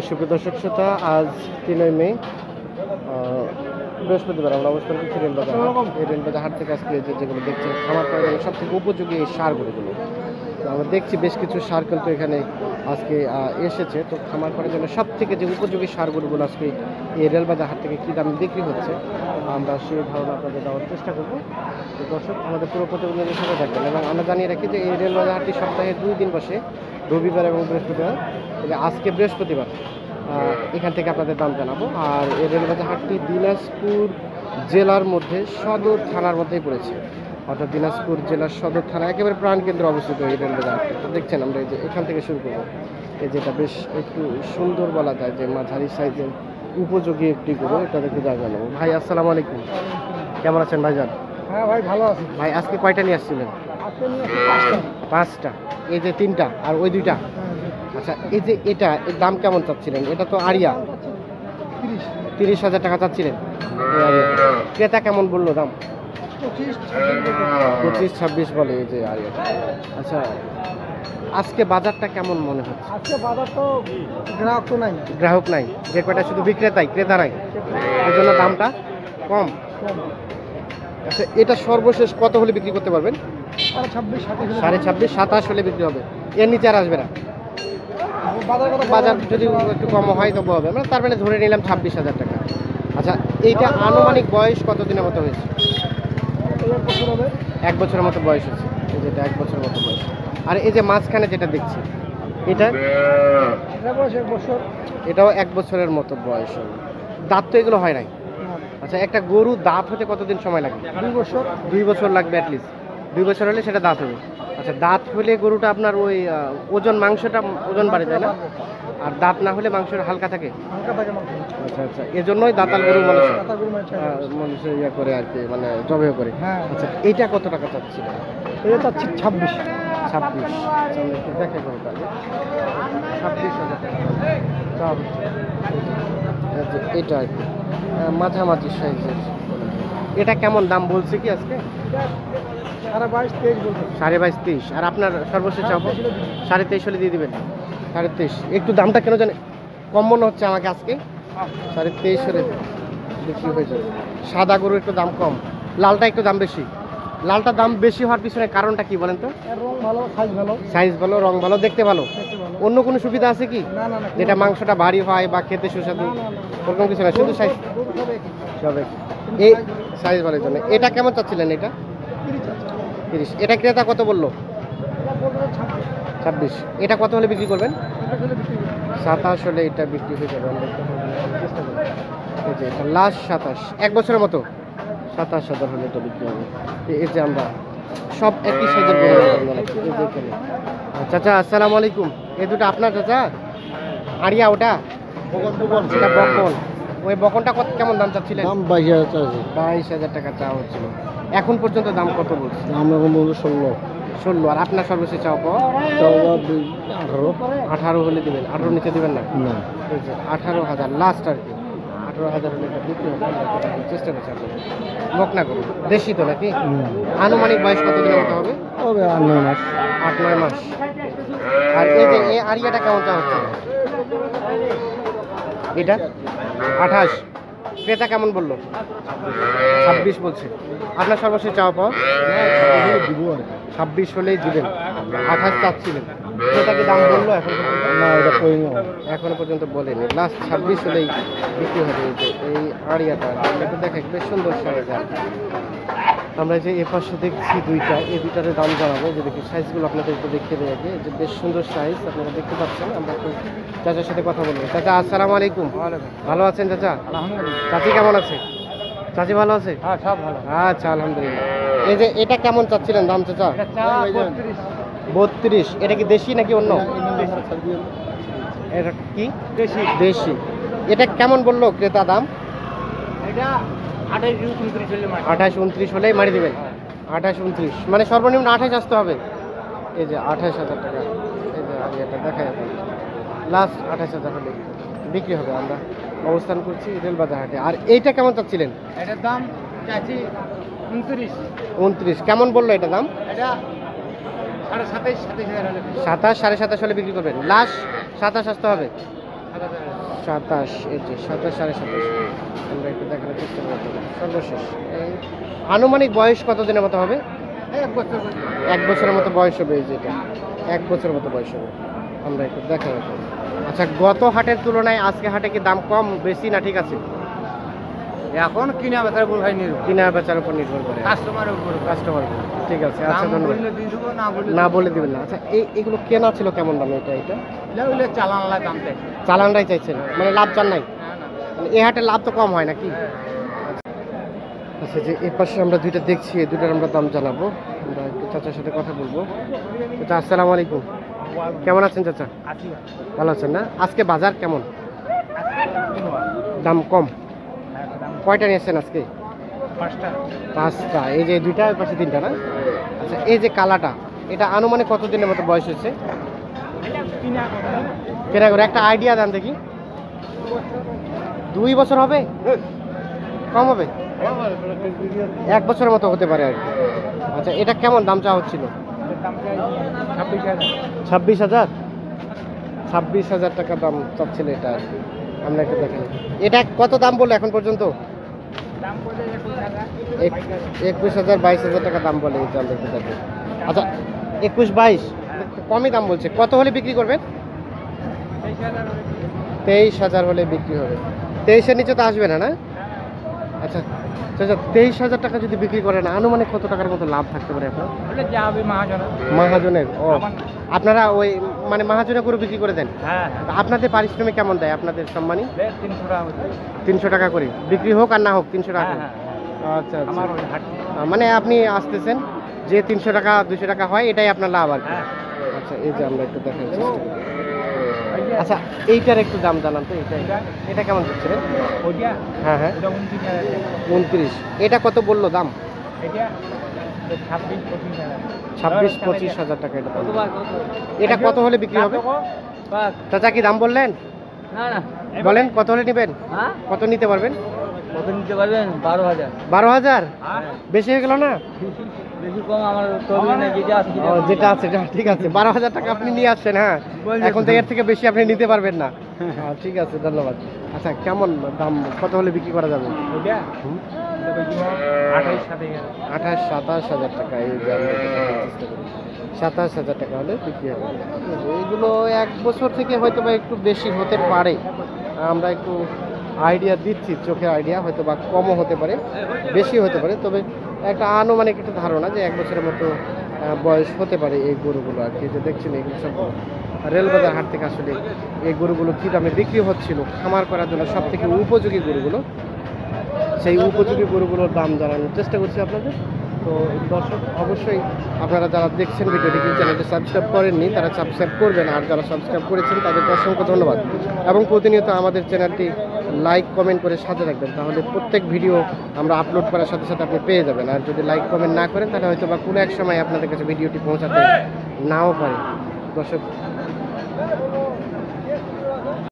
সুপ্রিয় দর্শক শ্রোতা, আজ 3 মে বৃহস্পতিবার আমরা অবস্থান করছি রেলবাজার হাট। এই রেলবাজার হাট থেকে আজকে যেগুলো দেখছেন খামার করার জন্য সব থেকে উপযোগী এই সারগুলো, তো আমরা দেখছি বেশ কিছু সার কিন্তু এখানে আজকে এসেছে। তো খামার করার জন্য সব থেকে যে উপযোগী সারগুলো আজকে এই রেলবাজার হাট থেকে কী দামে বিক্রি হচ্ছে আমরা সেই ধারণা আপনাদের দেওয়ার চেষ্টা করবো। তো দর্শক, আমাদের পুরো প্রতিবেদনের সাথে থাকবেন এবং আমরা জানিয়ে রাখি যে এই রেলবাজার হাটটি সপ্তাহে 2 দিন বসে, রবিবার এবং বৃহস্পতিবার। তবে আজকে বৃহস্পতিবার এখান থেকে আপনাদের দাম জানাবো। আর এই রেলবাজার হাটটি দিনাজপুর জেলার মধ্যে সদর থানার মধ্যেই পড়েছে, অর্থাৎ দিনাজপুর জেলার সদর থানা একেবারে প্রাণকেন্দ্র অবস্থিত এই রেলবাজার হাটটি। তো দেখছেন আমরা এই যে এখান থেকে শুরু করবো। এই যেটা বেশ একটু সুন্দর বলা যায় যে মাঝারি সাইজের উপযোগী একটি গরু, এটা দেখে যা জানাবো। ভাই আসসালামু আলাইকুম, কেমন আছেন ভাইজান? হ্যাঁ ভাই, ভালো আছি ভাই। আজকে কয়টা নিয়ে আসছিলেন? 5টা। এই যে 3টা আর ওই 2টা। আচ্ছা, এই যে এটা এর দাম কেমন চাচ্ছিলেন? এটা তো আরিয়া, 30,000 টাকা চাচ্ছিলেন। ক্রেতা কেমন বললো দাম? 25-26 বলে এই যে আরিয়া। আচ্ছা, আজকে বাজারটা কেমন মনে হচ্ছে? আজকে বাজার তো গ্রাহক নাই, যে কয়টা শুধু বিক্রেতাই, ক্রেতা নাই, এই জন্য দামটা কম। আচ্ছা, এটা সর্বশেষ কত হলে বিক্রি করতে পারবেন? 26-27 হলে বিক্রি হবে, এর নিচে আর আসবে না। বাজার যদি একটু কম হয় তবু হবে, মানে তার মানে ধরে নিলাম 26,000 টাকা। আচ্ছা, এইটা আনুমানিক বয়স কত দিনের মতো হয়েছে? 1 বছরের মতো বয়স হয়েছে। এই যেটা 1 বছরের মতো বয়স। আর এই যে মাঝখানে যেটা দেখছি এটা, এটাও 1 বছরের মতো বয়স হবে। দাঁত তো এগুলো হয় নাই? আচ্ছা, একটা গরু দাঁত হতে কতদিন সময় লাগবে? 2 বছর লাগবে অ্যাটলিস্ট। 2 বছর হলে সেটা দাঁত হবে। আচ্ছা, দাঁত হলে গরুটা আপনার ওই মাংসটা ওজন বাড়ে যায় না? আর দাঁত না হলে মাংস হালকা থাকে? আচ্ছা আচ্ছা, এজন্যই দাঁতাল গরু মানুষের ইয়ে করে আর কি, মানে জবেও করে। আচ্ছা, এইটা কত টাকা চাচ্ছিল? এটা চাচ্ছি 26। দেখে করো তাহলে 26,000 টাকা। এটা আর কি মাঝামাঝি সাইজের। এটা কেমন দাম বলছে কি আজকে? 22-23। আর আপনার সর্বশেষ চাবো 23.5 হলে দিয়ে দিবেন। 23.5 একটু দামটা কেন জানে কম মনে হচ্ছে আমাকে আজকে। 23.5 হলে বিক্রি হয়ে যাবে। সাদা গরু একটু দাম কম, লালটা একটু দাম বেশি। লালটা দাম বেশি হওয়ার পিছনে কারণটা কি বলেন তো? রং ভালো, সাইজ ভালো, রং ভালো, দেখতে ভালো। অন্য কোনো সুবিধা আছে কি? যেটা মাংসটা ভারী হয় বা খেতে সুস্বাদু ওরকম কিছু না, শুধু সাইজ সবে এই সাইজ ভালোর জন্য। এটা কেমন চাচ্ছিলেন? এটা 30। এটা ক্রেতা কত বললো? 26। এটা কত হলে বিক্রি করবেন? 27 হলে এটা বিক্রি হয়ে যাবে। চেষ্টা করবেন। এই যে এটা লাস্ট 27, 1 বছরের মতো 27,000 হলে এটা বিক্রি হবে। এই যে আমরা সব একই সাইজের গরু রাখছি। এই যে এখানে। চাচা আসসালামু আলাইকুম, এই দুটো আপনার চাচা? আরিয়া ওটা সেটা বকন। ওই বকনটা কত কেমন দাম চাচ্ছিলেন? দাম 22,000। 22,000 টাকা চাওয়া হচ্ছিল। এখন পর্যন্ত দাম কত বলছে? আমরা বলবো 16। আর আপনার সর্বশেষ চাওয়া পাওয়া 18 হলে দিবেন। 18 নিচে দিবেন না? এই যে 18,000 লাস্ট আর কি। 18,000 হলে এটা বিক্রি হবে। চেষ্টা করছি আপনাদের মকনা করুন। দেশি তো নাকি? আনুমানিক বয়স কত দিনের মতো হবে? 8-9 মাস। আর এই যে এই আরিয়াটা কেমন চাওয়া হচ্ছে? এটা 28। ক্রেতা কেমন বললো? 26 বলছে। আপনার সর্বশেষ চাওয়া পাওয়া? 26 হলেই দিবেন। 28 চাচ্ছিলেন। ক্রেতাকে দাম বললো এখন? এখনো পর্যন্ত বলেনি। লাস্ট 26 হলেই বিক্রি হবে। এই আড়িয়াটা এটা দেখে বেশ সুন্দর সাইজ। আমরা যে এ পাশে দেখছি 2টা, এই 2টার দাম জানাবো। যে দেখি সাইজগুলো আপনাদের একটু দেখিয়ে দেয় আগে, যে বেশ সুন্দর সাইজ আপনারা দেখতে পাচ্ছেন। আমরা একটু চাচার সাথে কথা বলবো। চাচা আসসালামু আলাইকুম, ভালো আছেন চাচা? চাচি কেমন আছে? চাচি ভালো আছে? সব ভালো। আচ্ছা, আলহামদুলিল্লাহ। এই যে এটা কেমন চাচ্ছিলেন দাম চাচা? 32। এটা কি দেশি নাকি অন্য? এটা কি দেশি। এটা কেমন বললো ক্রেতা দাম? এটা 28-29 হলেই মারি দেবেন। 28-29 মানে সর্বনিম্ন 28 আসতে হবে। এই যে 28,000 টাকা। এই যে এটা দেখা যাবে লাস্ট 28,000 হলে বিক্রি হবে। আমরা অবস্থান করছি রেলবাজার হাটে। আর এইটা কেমন চাচ্ছিলেন? এটার দাম চাইছি 29। কেমন বললো এটা দাম? এটা 27,500 27 সাড়ে 27 হলে বিক্রি করবেন। লাস্ট 27 আসতে হবে, 27, এই যে 27, 27.5 আমরা একটু দেখানোর চেষ্টা করবো সর্বশেষ। এই আনুমানিক বয়স কত দিনের মতো হবে? 1 বছরের মতো বয়স হবে, এই যে এটা 1 বছরের মতো বয়স হবে। আমরা একটু দেখাবো। আচ্ছা, গত হাটের তুলনায় আজকে হাটে কি দাম কম বেশি না ঠিক আছে? এখন কিনা বেচার উপর ভাই নির্ভর, কিনা বেচার উপর নির্ভর করে, কাস্টমারের উপর। কাস্টমার। ঠিক আছে, আচ্ছা দাম ধন্যবাদ। বললে দিয়ে দেবো, না বললে না বলে দিবেন না। আচ্ছা, এগুলো কেনা ছিল কেমন দামে? এটা ওইলে চালান লা দাম চাই। চালানটাই চাইছেন, মানে লাভ চান নাই? না না, মানে এই হাটে লাভ তো কম হয় নাকি? আচ্ছা, যে এই পাশে আমরা দুইটা দেখছি, এই দুইটার আমরা দাম জানাবো। আমরা একটু চাচার সাথে কথা বলবো। চাচা আসসালামু আলাইকুম, কেমন আছেন চাচা? আশি ভালো আছেন না? আজকে বাজার কেমন? দাম কম? কয়টা নিয়েছেন আজকে? 5টা। এই যে দুইটা, ওই পাশে 3টা না? আচ্ছা, এই যে কালাটা, এটা আনুমানিক কত দিনের মতো বয়স হচ্ছে? কেনা করে একটা আইডিয়া দেন দেখি। 2 বছর হবে? কম হবে? 1 বছরের মতো হতে পারে আর কি। আচ্ছা, এটা কেমন দাম চাওয়া হচ্ছিল? 26,000। 26,000 টাকা দাম চাচ্ছিল এটা আর কি। আমরা একটু দেখেন এটা কত দাম বললো এখন পর্যন্ত? 21,000, 22,000 টাকা দাম বলে। এই আমরা একটু দেখেন। আচ্ছা, 21, 22 কমই দাম বলছে। কত হলে বিক্রি করবেন? 23,000 হলে বিক্রি হবে। 23-এর নিচে তো আসবে না, না? আচ্ছা আচ্ছা, 23,000 টাকা যদি বিক্রি করেন, আনুমানিক কত টাকার মতো লাভ থাকতে পারে আপনার? যা হবে মহাজন। মহাজনের? ও, আপনারা ওই মানে মহাজনে করে বিক্রি করে দেন? হ্যাঁ তা আপনাদের পারিশ্রমিক কেমন দেয় আপনাদের সম্মানী? 300 টাকা। 300 টাকা করে বিক্রি হোক আর না হোক 300 টাকা করে? আচ্ছা আচ্ছা, আমার ওই হাট। মানে আপনি আসতেছেন যে 300 টাকা 200 টাকা হয়, এটাই আপনার লাভ আর কি। হ্যাঁ, আচ্ছা, এই যে আমরা একটু দেখার চেষ্টা করি। আচ্ছা, এইটার একটু দাম জানান তো। এটা কেমন দিচ্ছিলেন? ওইটা হ্যাঁ হ্যাঁ, ওটা 29,000 টাকা। 29। এটা কত বললো দাম? এটা 26-25,000। 26-25,000 টাকা এটা দাম। এটা কত হলে বিক্রি হবে? বাস। চাচা কি দাম বললেন? না না, বলেন কত হলে নেবেন? হ্যাঁ, কত নিতে পারবেন? কত নিতে পারবেন? 12,000। 12,000? হ্যাঁ, বেশি হয়ে গেল না? বেশি কম আমার তরুণ না, যেটা আছে ও, যেটা আছে ঠিক আছে। 12,000 টাকা আপনি নিয়ে আসছেন। হ্যাঁ, এখন তো এর থেকে বেশি আপনি নিতে পারবেন না। ঠিক আছে, ধন্যবাদ। আচ্ছা, কেমন দাম, কত হলে বিক্রি করা যাবে? ওইটা হুম? 28,000। 28-27,000 টাকা। এই যে আমরা এটা দেখার চেষ্টা করি, 27,000 টাকা হলে বিক্রি হবে। এইগুলো 1 বছর থেকে হয়তো বা একটু বেশি হতে পারে, আমরা একটু আইডিয়া দিচ্ছি, চোখের আইডিয়া, হয়তো বা কমও হতে পারে বেশি হতে পারে, তবে একটা আনুমানিক একটা ধারণা যে 1 বছরের মতো বয়স হতে পারে এই গরুগুলো আর কি। যে দেখছেন এগুলো সব রেলবাজার হাট থেকে আসলে এই গরুগুলো কী দামে বিক্রি হচ্ছিল খামার করার জন্য সব থেকে উপযোগী গরুগুলো, সেই উপযোগী গরুগুলোর দাম জানানোর চেষ্টা করছি আপনাদের। তো দর্শক, অবশ্যই আপনারা যারা দেখছেন ভিডিওটি, কিন্তু চ্যানেলটি সাবস্ক্রাইব করেননি তারা সাবস্ক্রাইব করবেন, আর যারা সাবস্ক্রাইব করেছেন তাদেরকে অসংখ্য ধন্যবাদ। এবং প্রতিনিয়ত আমাদের চ্যানেলটি লাইক কমেন্ট করে সাথে রাখবেন, তাহলে প্রত্যেক ভিডিও আমরা আপলোড করার সাথে সাথে আপনি পেয়ে যাবেন। আর যদি লাইক কমেন্ট না করেন তাহলে হয়তো বা কোনো এক সময় আপনাদের কাছে ভিডিওটি পৌঁছাতে নাও পারে। দর্শক,